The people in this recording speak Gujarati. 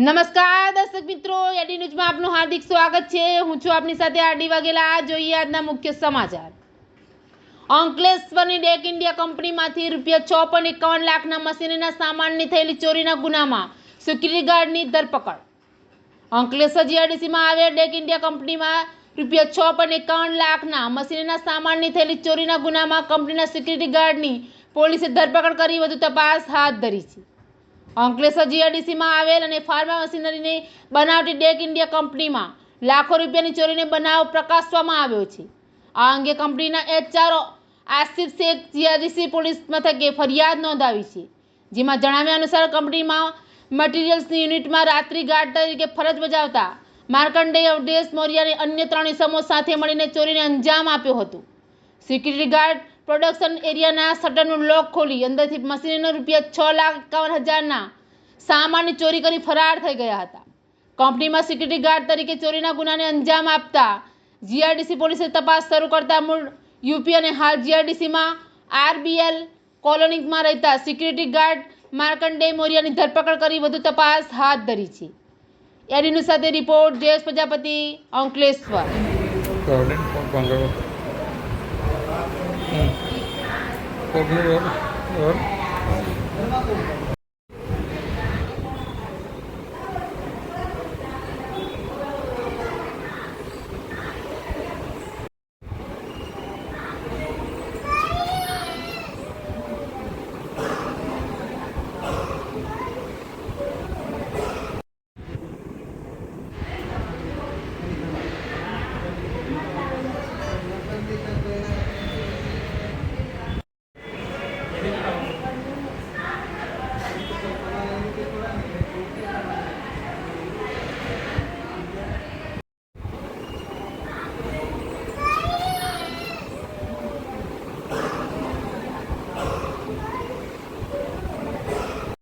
નમસ્કાર દર્શક મિત્રો, એડી ન્યૂઝમાં આપનું હાર્દિક સ્વાગત છે। હું છું આપની સાથે આરડી વાઘેલા। જોઈએ આજના મુખ્ય સમાચાર। અંકલેશ્વરની ડેક ઇન્ડિયા કંપનીમાંથી ₹6.51 લાખના મશીનરીના સામાનની થયેલી ચોરીના ગુનામાં સિક્યુરિટી ગાર્ડની ધરપકડ। અંકલેશ્વર જીઆઈડીસીમાં આવેલ ડેક ઇન્ડિયા કંપનીમાં ₹6.51 લાખના મશીનરીના સામાનની થયેલી ચોરીના ગુનામાં કંપનીના સિક્યુરિટી ગાર્ડની પોલીસે ધરપકડ કરી વધુ તપાસ હાથ ધરી છે। અંકલેશ્વર જીઆઈડીસીમાં આવેલ અને ફાર્મા મશીનરીને બનાવતી ડેક ઇન્ડિયા કંપનીમાં લાખો રૂપિયાની ચોરીનો બનાવ પ્રકાશવામાં આવ્યો છે। આ અંગે કંપનીના HR Asif Shaikh GIDC police મથકે ફરિયાદ નોંધાવી છે, જેમાં જણાવ્યા અનુસાર કંપનીમાં મટીરિયલ્સની યુનિટમાં રાત્રિ ગાર્ડ તરીકે ફરજ બજાવતા માર્કંડેય અવધેશ મૌર્ય અને અન્ય 3 ઇસમો સાથે મળીને ચોરીને અંજામ આપ્યો હતો। સિક્યુરિટી ગાર્ડ પ્રોડક્શન એરિયાના શટરનું લોક ખોલી અંદરથી મશીનરીનો ₹6,51,000ના સામાનની ચોરી કરી ફરાર થઈ ગયા હતા। કંપનીમાં સિક્યુરિટી ગાર્ડ તરીકે ચોરીના ગુનાને અંજામ આપતા જીઆઈડીસી પોલીસે તપાસ શરૂ કરતા મૂળ યુપી અને હાલ જીઆઈડીસીમાં RBL કોલોનીમાં રહેતા સિક્યુરિટી ગાર્ડ માર્કંડેય મૌર્યની ધરપકડ કરી વધુ તપાસ હાથ ધરી છે। એડી ન્યૂઝ સાથે રિપોર્ટ જયેશ પ્રજાપતિ, અંકલેશ્વર।